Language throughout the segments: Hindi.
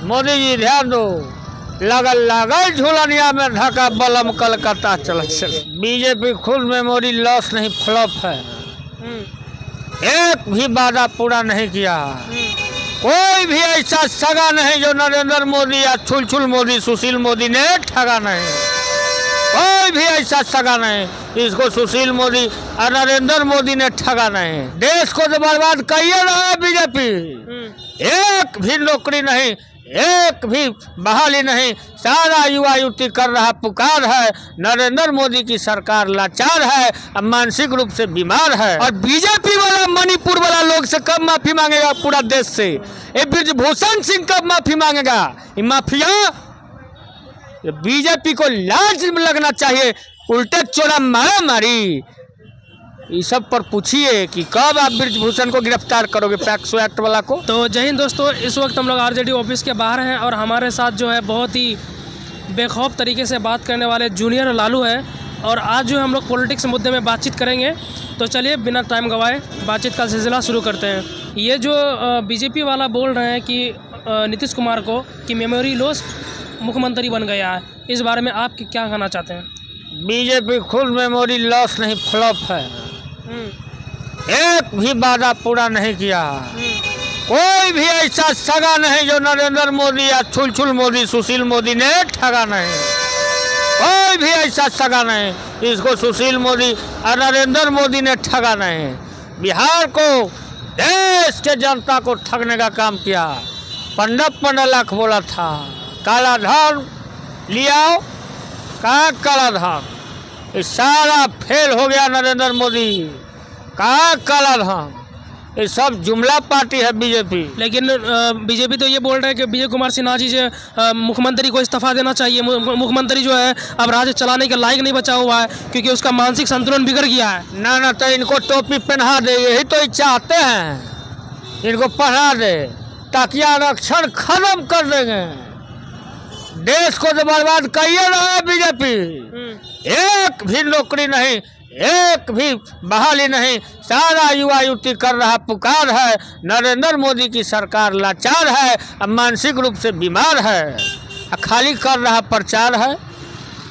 मोदी जी ध्यान दो, लगल लगल झूलनिया में ढका बलम कलकत्ता चल चल। बीजेपी खुद मेमोरी लॉस नहीं फ्लॉप है, एक भी वादा पूरा नहीं किया। कोई भी ऐसा सगा नहीं जो नरेंद्र मोदी या छुलछुल मोदी सुशील मोदी ने ठगा नहीं। कोई भी ऐसा सगा नहीं इसको सुशील मोदी और नरेंद्र मोदी ने ठगा नहीं। देश को तो बर्बाद करिए रहा है बीजेपी। एक भी नौकरी नहीं, एक भी बहाली नहीं, सारा युवा युवती कर रहा पुकार है। नरेंद्र मोदी की सरकार लाचार है, मानसिक रूप से बीमार है। और बीजेपी वाला मणिपुर वाला लोग से कब माफी मांगेगा पूरा देश से? ये ब्रिजभूषण सिंह कब माफी मांगेगा? ये माफिया, बीजेपी को लाज लगना चाहिए। उल्टे चोरा मारा मारी इस सब पर पूछिए कि कब आप ब्रिजभूषण को गिरफ्तार करोगे, पैक्सो एक्ट वाला को। तो जय हिंद दोस्तों, इस वक्त हम लोग आरजेडी ऑफिस के बाहर हैं और हमारे साथ जो है बहुत ही बेखौफ तरीके से बात करने वाले जूनियर लालू है। और आज जो हम लोग पॉलिटिक्स मुद्दे में बातचीत करेंगे। तो चलिए बिना टाइम गवाए बातचीत का सिलसिला शुरू करते हैं। ये जो बीजेपी वाला बोल रहे हैं कि नीतीश कुमार को कि मेमोरी लॉस मुख्यमंत्री बन गया है, इस बारे में आप क्या कहना चाहते हैं? बीजेपी खुद मेमोरी लॉस नहीं फ्लॉप है, एक भी वादा पूरा नहीं किया। कोई भी ऐसा सगा नहीं जो नरेंद्र मोदी या छुलछुल मोदी सुशील मोदी ने ठगा नहीं। कोई भी ऐसा सगा नहीं इसको सुशील मोदी और नरेंद्र मोदी ने ठगा नहीं। बिहार को, देश के जनता को ठगने का काम किया। 15 लाख बोला था, काला धन लियाओ, कहाँ काला धन? ये सारा फेल हो गया नरेंद्र मोदी। कहाँ काला धन? ये सब जुमला पार्टी है बीजेपी। लेकिन बीजेपी तो ये बोल रहे हैं कि विजय कुमार सिन्हा जी से मुख्यमंत्री को इस्तीफा देना चाहिए। मुख्यमंत्री जो है अब राज्य चलाने के लायक नहीं बचा हुआ है क्योंकि उसका मानसिक संतुलन बिगड़ गया है। ना तो इनको टोपी पहना दे, यही तो चाहते हैं। इनको पहना दे ताकि आरक्षण खत्म कर देंगे। देश को तो बर्बाद करिए रहा है बीजेपी। एक भी नौकरी नहीं, एक भी बहाली नहीं, सारा युवा युवती कर रहा पुकार है। नरेंद्र मोदी की सरकार लाचार है, मानसिक रूप से बीमार है, खाली कर रहा प्रचार है।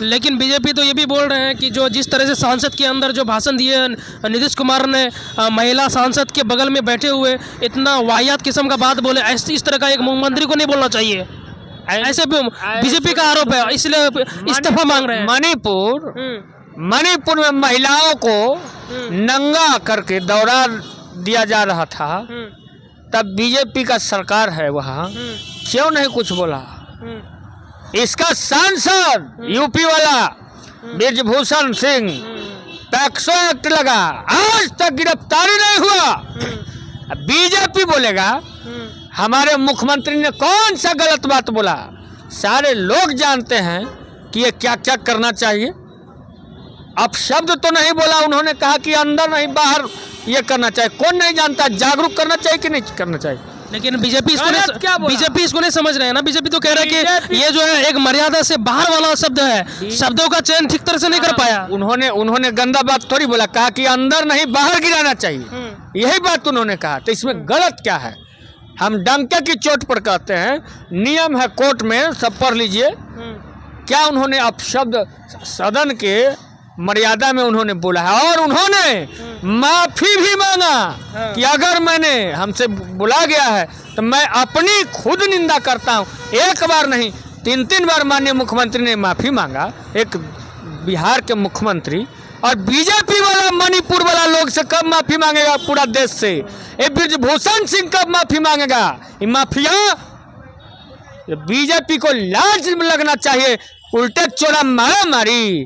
लेकिन बीजेपी तो ये भी बोल रहे हैं कि जो जिस तरह से सांसद के अंदर जो भाषण दिए नीतीश कुमार ने, महिला सांसद के बगल में बैठे हुए इतना वाहियात किस्म का बात बोले, ऐसे इस तरह का एक मुख्यमंत्री को नहीं बोलना चाहिए। ऐसे भी बीजेपी का आरोप है, इसलिए इस्तीफा मांग रहे हैं। मणिपुर में महिलाओं को नंगा करके दौरा दिया जा रहा था, तब बीजेपी का सरकार है वहाँ, क्यों नहीं कुछ बोला? इसका सांसद यूपी वाला ब्रिजभूषण सिंह, पैक्सो एक्ट लगा, आज तक गिरफ्तारी नहीं हुआ। बीजेपी बोलेगा हमारे मुख्यमंत्री ने कौन सा गलत बात बोला? सारे लोग जानते हैं कि ये क्या क्या करना चाहिए। अब शब्द तो नहीं बोला, उन्होंने कहा कि अंदर नहीं बाहर ये करना चाहिए। कौन नहीं जानता? जागरूक करना चाहिए कि नहीं करना चाहिए? लेकिन बीजेपी इसको नहीं समझ रहे हैं ना। बीजेपी तो कह रहा है कि ये जो है एक मर्यादा से बाहर वाला शब्द है, शब्दों का चयन ठीक तरह से नहीं कर पाया। उन्होंने गंदा बात थोड़ी बोला, कहा कि अंदर नहीं बाहर गिराना चाहिए, यही बात उन्होंने कहा। तो इसमें गलत क्या है? हम डंके की चोट पर कहते हैं, नियम है कोर्ट में, सब पढ़ लीजिए। क्या उन्होंने अपशब्द सदन के मर्यादा में उन्होंने बोला है, और उन्होंने माफी भी मांगा कि अगर मैंने हमसे बुला गया है तो मैं अपनी खुद निंदा करता हूं। एक बार नहीं, 3 बार माननीय मुख्यमंत्री ने माफी मांगा, एक बिहार के मुख्यमंत्री। और बीजेपी वाला मणिपुर वाला लोग से कब माफी मांगेगा पूरा देश से? ये ब्रिजभूषण सिंह कब माफी मांगेगा? ये माफिया, बीजेपी को लाज लगना चाहिए। उल्टे चोरा मारा मारी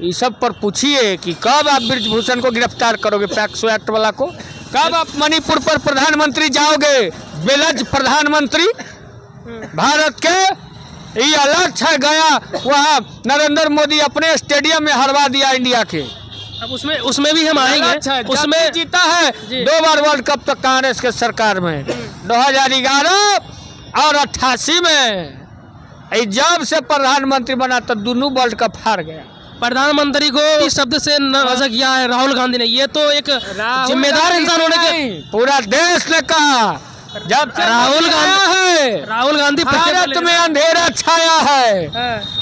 इस सब पर पूछिए कि कब आप ब्रिजभूषण को गिरफ्तार करोगे, पैक्सो एक्ट वाला को? कब आप मणिपुर पर प्रधानमंत्री जाओगे? बेलज प्रधानमंत्री भारत के, ये अलग है। गया वहाँ नरेंद्र मोदी अपने स्टेडियम में हरवा दिया इंडिया के। अब उसमें भी हम आएंगे। उसमें जीता है 2 बार वर्ल्ड कप तो कांग्रेस के सरकार में, 2011 और 88 में। जब से प्रधानमंत्री बना तो दोनों वर्ल्ड कप हार गया। प्रधानमंत्री को इस शब्द से नवाजा किया है राहुल गांधी ने। ये तो एक जिम्मेदार इंसान होने के, पूरा देश ने कहा जब से राहुल राहुल गांधी भारत में अंधेरा छाया है,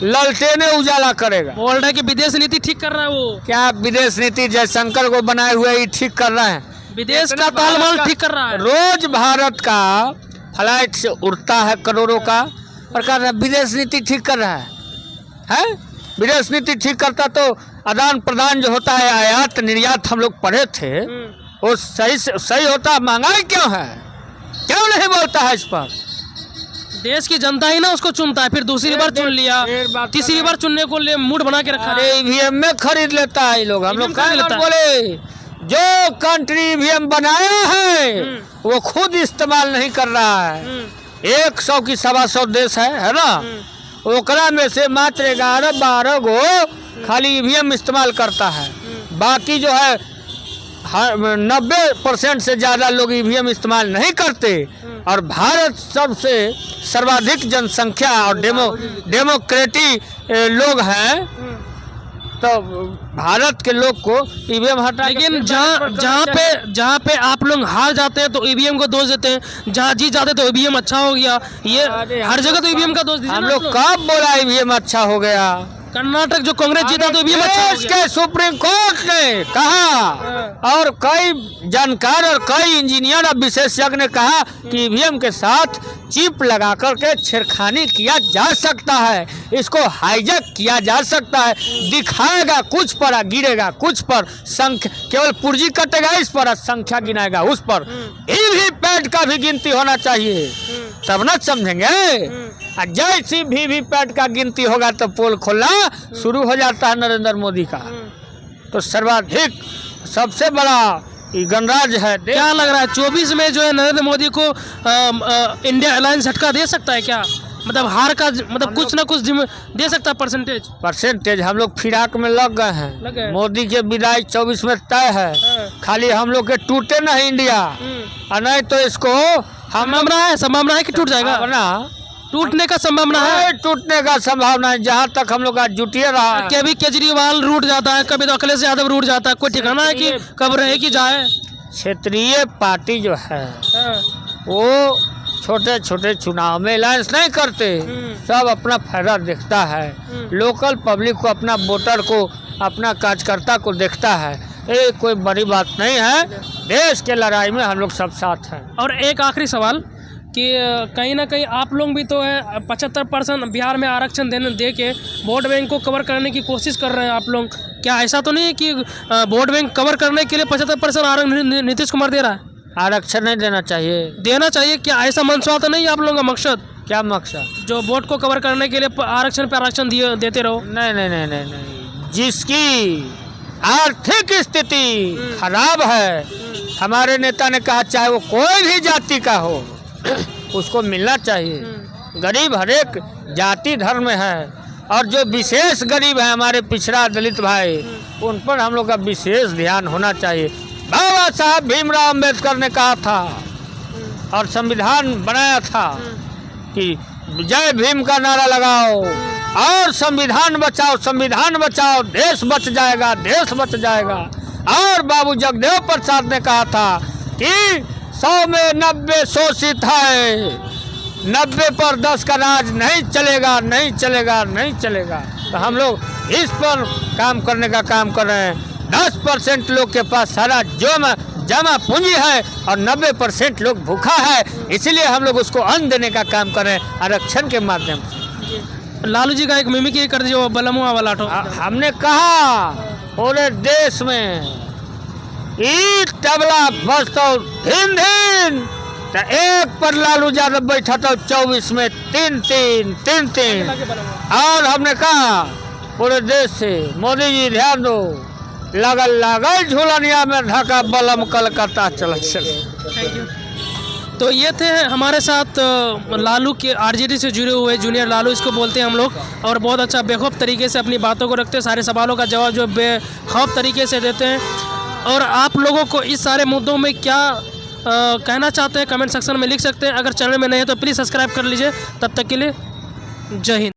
ललटेने उजाला करेगा। बोल रहा है कि विदेश नीति ठीक कर रहा है वो। क्या विदेश नीति जयशंकर को बनाए हुए ही ठीक कर रहे हैं? विदेश का तालमेल ठीक कर रहा है। रोज भारत का फ्लाइट से उड़ता है करोड़ों का, और कह रहा है विदेश नीति ठीक कर रहा है? विदेश नीति ठीक करता तो आदान प्रदान जो होता है, आयात निर्यात हम लोग पढ़े थे, वो सही होता। महंगाई क्यों है? क्यों नहीं बोलता है इस पर? देश की जनता ही ना उसको चुनता है, फिर दूसरी बार चुन लिया, तीसरी बार चुनने को लिए मूड बना के रखा है। ईवीएम में खरीद लेता है लोग। हम लोग बोले जो कंट्री ईवीएम बनाया है वो खुद इस्तेमाल नहीं कर रहा है। 100 की 125 देश है ना, ओकरा में से मात्र 11-12 गो खाली ईवीएम इस्तेमाल करता है। बाकी जो है 90% से ज़्यादा लोग ईवीएम इस्तेमाल नहीं करते। और भारत सबसे सर्वाधिक जनसंख्या और डेमोक्रेटिक लोग हैं, तो भारत के लोग को ईवीएम हटा। लेकिन जहाँ पे आप लोग हार जाते हैं तो ईवीएम को दोष देते हैं, जहाँ जीत जाते तो ईवीएम अच्छा हो गया। ये हर जगह तो ईवीएम का दोष दीजिए। हम लोग कब बोला ईवीएम अच्छा हो गया? कर्नाटक जो कांग्रेस जीता तो ईवीएम अच्छा हो गया। के सुप्रीम कोर्ट ने कहा, और कई जानकार और कई इंजीनियर और विशेषज्ञ ने कहा कि ईवीएम के साथ चिप लगा करके छेड़खानी किया जा सकता है, इसको हाईजैक किया जा सकता है। दिखाएगा कुछ पर, गिरेगा कुछ पर, संख्या केवल पुर्जी कटेगा इस पर, संख्या गिनाएगा उस पर। वीवीपैट का भी गिनती होना चाहिए, तब ना समझेंगे। जैसी वीवीपैट का गिनती होगा तो पोल खोलना शुरू हो जाता है नरेंद्र मोदी का। तो सर्वाधिक सबसे बड़ा गणराज्य है। क्या लग रहा है 24 में जो है नरेंद्र मोदी को इंडिया अलायंस झटका दे सकता है क्या? मतलब हार का मतलब कुछ ना कुछ दे सकता है परसेंटेज। हम लोग फिराक में लग गए हैं। मोदी के विदाई 24 में तय है। खाली हम लोग के टूटे नहीं इंडिया, और नहीं तो इसको संभावना है कि टूट जाएगा ना। टूटने का संभावना है, टूटने का संभावना है। जहाँ तक हम लोग आज जुटिए रहा है। कभी केजरीवाल रूट जाता है, कभी तो अखिलेश यादव रूट जाता है, कोई ठिकाना है कि कब रहे कि जाए। क्षेत्रीय पार्टी जो है वो छोटे छोटे चुनाव में अलायंस नहीं करते, सब अपना फायदा देखता है। लोकल पब्लिक को, अपना वोटर को, अपना कार्यकर्ता को देखता है। ये कोई बड़ी बात नहीं है। देश के लड़ाई में हम लोग सब साथ हैं। और एक आखिरी सवाल कि कहीं ना कहीं आप लोग भी तो है 75% बिहार में आरक्षण दे के वोट बैंक को कवर करने की कोशिश कर रहे हैं आप लोग। क्या ऐसा तो नहीं है कि वोट बैंक कवर करने के लिए 75% आरक्षण नीतीश कुमार दे रहा है? आरक्षण नहीं देना चाहिए। क्या ऐसा मंशा तो नहीं आप लोगों का मकसद? क्या मकसद? जो वोट को कवर करने के लिए आरक्षण पे आरक्षण देते रहो। नहीं। जिसकी आर्थिक स्थिति खराब है, हमारे नेता ने कहा चाहे वो कोई भी जाति का हो उसको मिलना चाहिए। गरीब हर एक जाति धर्म में है, और जो विशेष गरीब है हमारे पिछड़ा दलित भाई, उन पर हम लोग का विशेष ध्यान होना चाहिए। बाबा साहब भीमराव अम्बेडकर ने कहा था और संविधान बनाया था कि जय भीम का नारा लगाओ और संविधान बचाओ, देश बच जाएगा। और बाबू जगदेव प्रसाद ने कहा था कि 100 में 90 शोषित है, 90 पर 10 का राज नहीं चलेगा। तो हम लोग इस पर काम करने का काम कर रहे हैं। 10% लोग के पास सारा जमा पूंजी है और 90% लोग भूखा है, इसीलिए हम लोग उसको अन्न देने का काम कर रहे हैं आरक्षण के माध्यम से। लालू जी का एक मिमिक्री कर दीजिए, बलमुआ वाला। हमने कहा पूरे देश में ईट तबला बजता दिन तो एक पर लालू यादव बैठा था 24 में 3। और हमने कहा पूरे देश से मोदी जी ध्यान दो, लगल झूलनिया में ढका बलम कलकत्ता चल। तो ये थे हमारे साथ लालू के आरजेडी से जुड़े हुए जूनियर लालू, इसको बोलते हैं हम लोग। और बहुत अच्छा बेखौफ तरीके से अपनी बातों को रखते हैं, सारे सवालों का जवाब जो बेखौफ तरीके से देते हैं। और आप लोगों को इस सारे मुद्दों में क्या कहना चाहते हैं कमेंट सेक्शन में लिख सकते हैं। अगर चैनल में नहीं है तो प्लीज़ सब्सक्राइब कर लीजिए। तब तक के लिए जय हिंद।